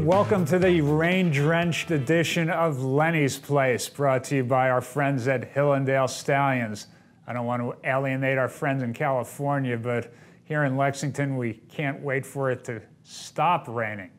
Welcome to the rain-drenched edition of Lenny's Place, brought to you by our friends at Hillendale Stallions. I don't want to alienate our friends in California, but here in Lexington, we can't wait for it to stop raining.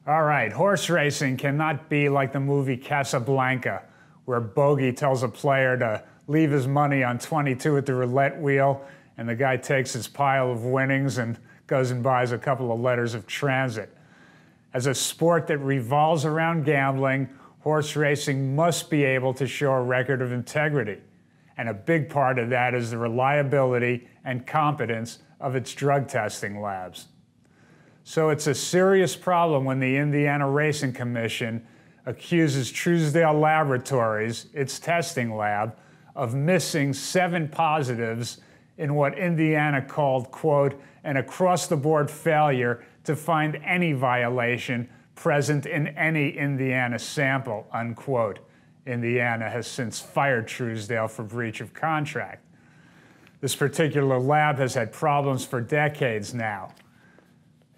All right, horse racing cannot be like the movie Casablanca, where Bogey tells a player to leave his money on 22 at the roulette wheel, and the guy takes his pile of winnings and goes and buys a couple of letters of transit. As a sport that revolves around gambling, horse racing must be able to show a record of integrity. And a big part of that is the reliability and competence of its drug testing labs. So it's a serious problem when the Indiana Racing Commission accuses Truesdale Laboratories, its testing lab, of missing 7 positives in what Indiana called, quote, an across-the-board failure to find any violation present in any Indiana sample, unquote. Indiana has since fired Truesdale for breach of contract. This particular lab has had problems for decades now.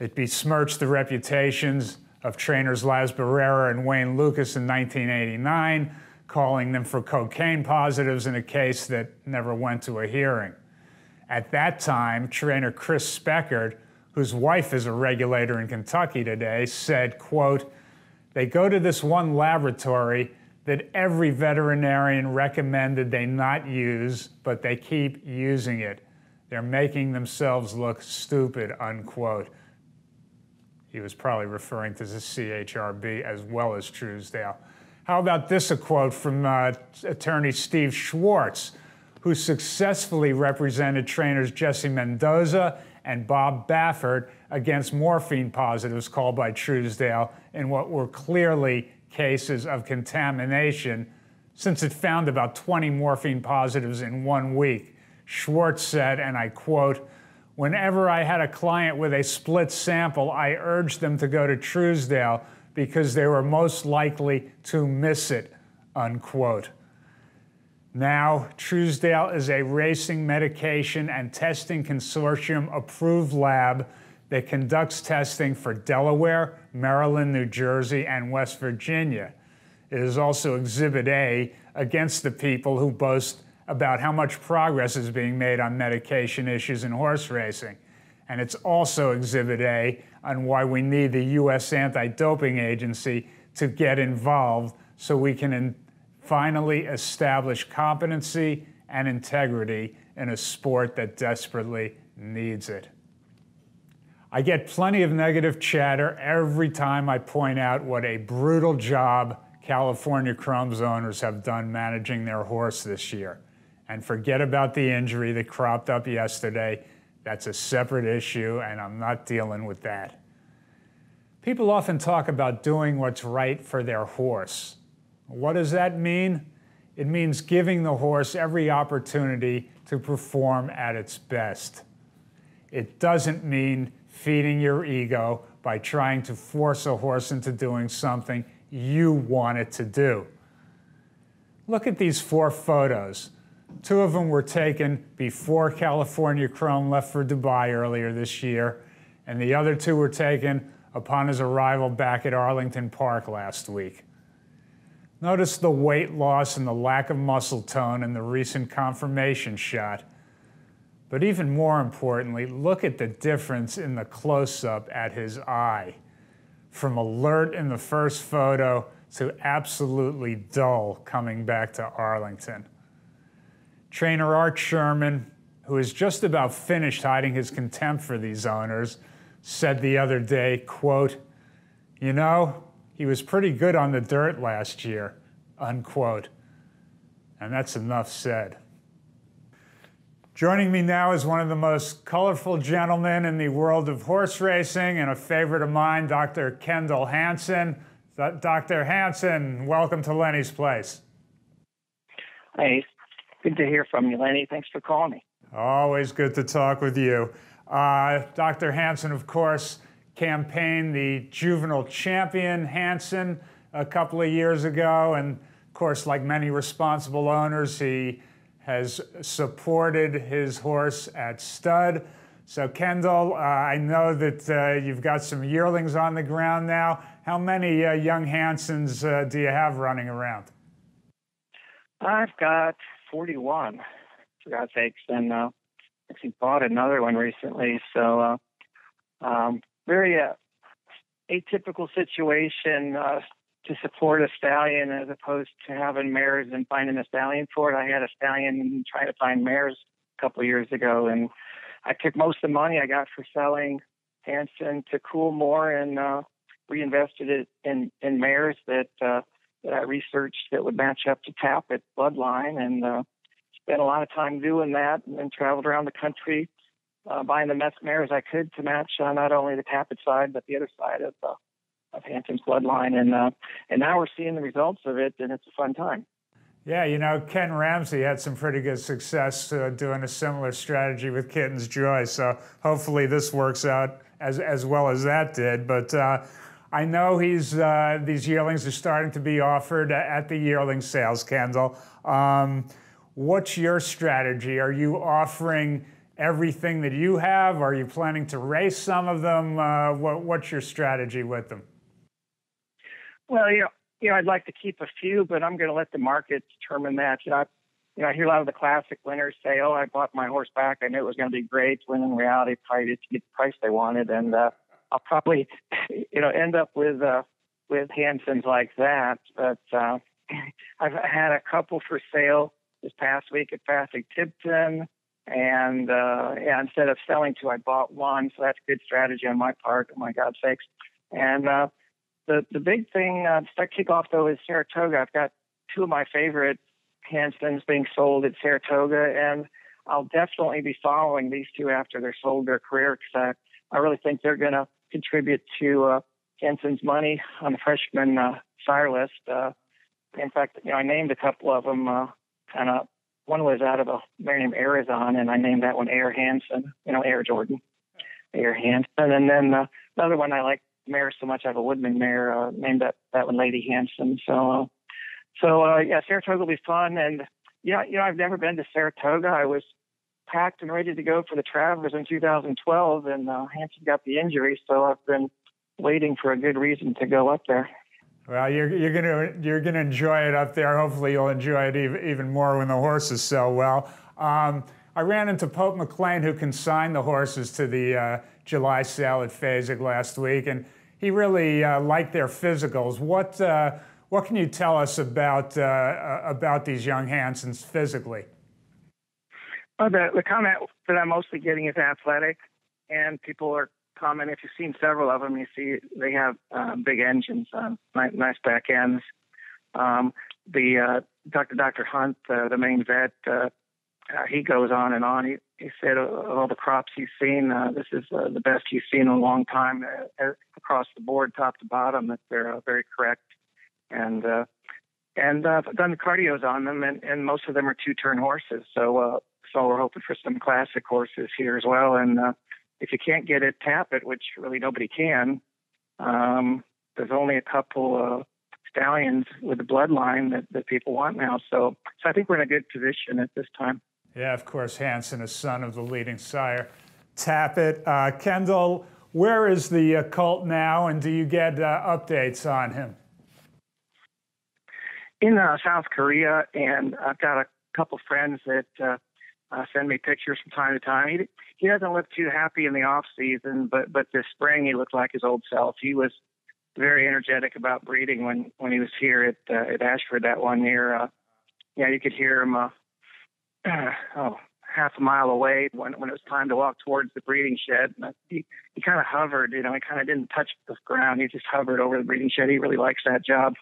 It besmirched the reputations of trainers Laz Barrera and Wayne Lucas in 1989, calling them for cocaine positives in a case that never went to a hearing. At that time, trainer Chris Speckard, whose wife is a regulator in Kentucky today, said, quote, they go to this one laboratory that every veterinarian recommended they not use, but they keep using it. They're making themselves look stupid, unquote. He was probably referring to the CHRB as well as Truesdale. How about this, a quote from attorney Steve Schwartz, who successfully represented trainers Jesse Mendoza and Bob Baffert against morphine positives called by Truesdale in what were clearly cases of contamination, since it found about 20 morphine positives in 1 week. Schwartz said, and I quote, whenever I had a client with a split sample, I urged them to go to Truesdale because they were most likely to miss it, unquote. Now, Truesdale is a racing medication and testing consortium approved lab that conducts testing for Delaware, Maryland, New Jersey, and West Virginia. It is also Exhibit A against the people who boast about how much progress is being made on medication issues in horse racing. And it's also Exhibit A on why we need the U.S. Anti-Doping Agency to get involved so we can finally establish competency and integrity in a sport that desperately needs it. I get plenty of negative chatter every time I point out what a brutal job California Chrome's owners have done managing their horse this year. And forget about the injury that cropped up yesterday. That's a separate issue, and I'm not dealing with that. People often talk about doing what's right for their horse. What does that mean? It means giving the horse every opportunity to perform at its best. It doesn't mean feeding your ego by trying to force a horse into doing something you want it to do. Look at these 4 photos. 2 of them were taken before California Chrome left for Dubai earlier this year, and the other 2 were taken upon his arrival back at Arlington Park last week. Notice the weight loss and the lack of muscle tone in the recent confirmation shot. But even more importantly, look at the difference in the close-up at his eye. From alert in the first photo to absolutely dull coming back to Arlington. Trainer Art Sherman, who is just about finished hiding his contempt for these owners, said the other day, quote, you know, he was pretty good on the dirt last year, unquote. And that's enough said. Joining me now is one of the most colorful gentlemen in the world of horse racing and a favorite of mine, Dr. Kendall Hansen. Dr. Hansen, welcome to Lenny's Place. Hey, good to hear from you, Lenny. Thanks for calling me. Always good to talk with you. Dr. Hansen, of course, campaigned the juvenile champion Hansen a couple of years ago, and of course, like many responsible owners, he has supported his horse at stud. So Kendall, I know that you've got some yearlings on the ground now. How many young Hansons do you have running around? I've got 41, for God's sakes, and actually bought another one recently. So very atypical situation to support a stallion as opposed to having mares and finding a stallion for it. I had a stallion and trying to find mares a couple of years ago, and I took most of the money I got for selling Hanson to Coolmore and reinvested it in mares that I researched that would match up to Tappet bloodline, and spent a lot of time doing that, and then traveled around the country buying the best mares I could to match not only the Tappet side but the other side of Hanson's bloodline, and now we're seeing the results of it, and it's a fun time. Yeah, you know, Ken Ramsey had some pretty good success doing a similar strategy with Kitten's Joy, so hopefully this works out as well as that did. But I know these yearlings are starting to be offered at the yearling sales, Kendall. What's your strategy? Are you offering everything that you have? Are you planning to race some of them? What's your strategy with them? Well, I'd like to keep a few, but I'm going to let the market determine that. I hear a lot of the classic winners say, "Oh, I bought my horse back. I knew it was going to be great." When in reality, probably didn't get the price they wanted, and I'll probably, end up with Hansons like that. But I've had a couple for sale this past week at Passing Tipton, and instead of selling two, I bought one. So that's a good strategy on my part. Oh my God's sakes! And the big thing to kick off though is Saratoga. I've got two of my favorite Hansons being sold at Saratoga, and I'll definitely be following these two after they're sold their career, because I really think they're going to contribute to Hanson's money on the freshman sire list. In fact, I named a couple of them. One was out of a mare named Arizona, and I named that one Air Hansen. Air Jordan, Air Hansen. And then another one I like mare so much. I have a Woodman mare named that one Lady Hansen. So Saratoga will be fun. And I've never been to Saratoga. I was packed and ready to go for the Travelers in 2012, and Hanson got the injury, so I've been waiting for a good reason to go up there. Well, you're gonna enjoy it up there. Hopefully, you'll enjoy it even more when the horses sell well. I ran into Pope McLean, who consigned the horses to the July sale at Fasig last week, and he really liked their physicals. What can you tell us about these young Hansons physically? Well, the comment that I'm mostly getting is athletic, and people are commenting. If you've seen several of them, you see they have big engines, nice back ends. Dr. Hunt, the main vet, he goes on and on. He said of all the crops he's seen, this is the best he's seen in a long time across the board, top to bottom. That they're very correct, and I've done the cardios on them, and most of them are two-turn horses. So we're hoping for some classic horses here as well. And if you can't get it, tap it, which really nobody can. There's only a couple stallions with the bloodline that people want now. So I think we're in a good position at this time. Yeah, of course, Hanson is son of the leading sire. Tappet. Kendall, where is the colt now, and do you get updates on him? In South Korea, and I've got a couple friends that send me pictures from time to time. He doesn't look too happy in the off season, but this spring he looked like his old self. He was very energetic about breeding when he was here at Ashford that one year. You could hear him half a mile away when it was time to walk towards the breeding shed. He kind of hovered, he kind of didn't touch the ground. He just hovered over the breeding shed. He really likes that job.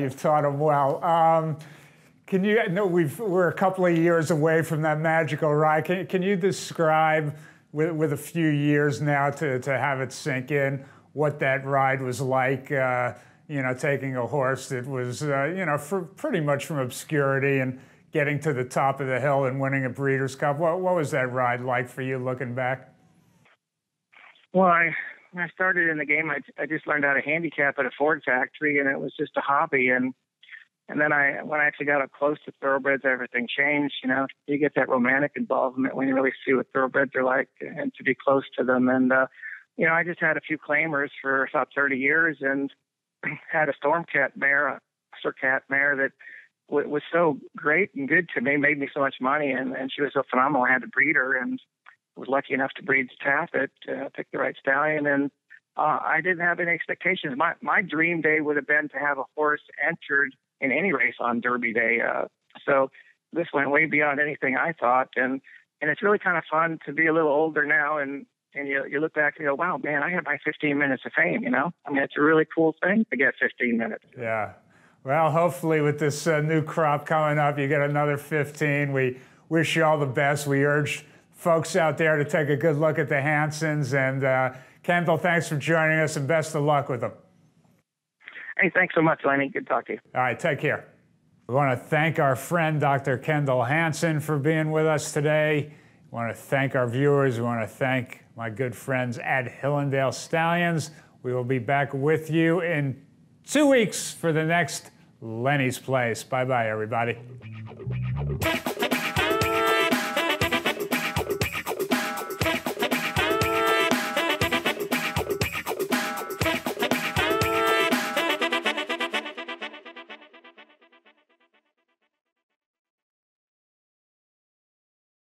You've taught him well. We're a couple of years away from that magical ride. Can you describe, with a few years now to have it sink in, what that ride was like? Taking a horse that was, pretty much from obscurity and getting to the top of the hill and winning a Breeders' Cup. What was that ride like for you, looking back? Well, when I started in the game, I just learned how to handicap at a Ford factory, and it was just a hobby. And then when I actually got up close to thoroughbreds, everything changed. You get that romantic involvement when you really see what thoroughbreds are like, and to be close to them. And I just had a few claimers for about 30 years and had a Stormcat mare, a Surcat mare that was so great and good to me, made me so much money, and she was so phenomenal. I had to breed her and was lucky enough to breed Taffet, pick the right stallion, and I didn't have any expectations. My dream day would have been to have a horse entered in any race on Derby Day. So this went way beyond anything I thought, and it's really kind of fun to be a little older now, and you look back and you go, wow, man, I had my 15 minutes of fame, I mean, it's a really cool thing to get 15 minutes. Yeah. Well, hopefully with this new crop coming up, you get another 15. We wish you all the best. We urge folks out there to take a good look at the Hansons. And Kendall, thanks for joining us, and best of luck with them. Hey, thanks so much, Lenny. Good to talk to you. All right, take care. We want to thank our friend, Dr. Kendall Hansen, for being with us today. We want to thank our viewers. We want to thank my good friends at Hillendale Stallions. We will be back with you in 2 weeks for the next Lenny's Place. Bye-bye, everybody.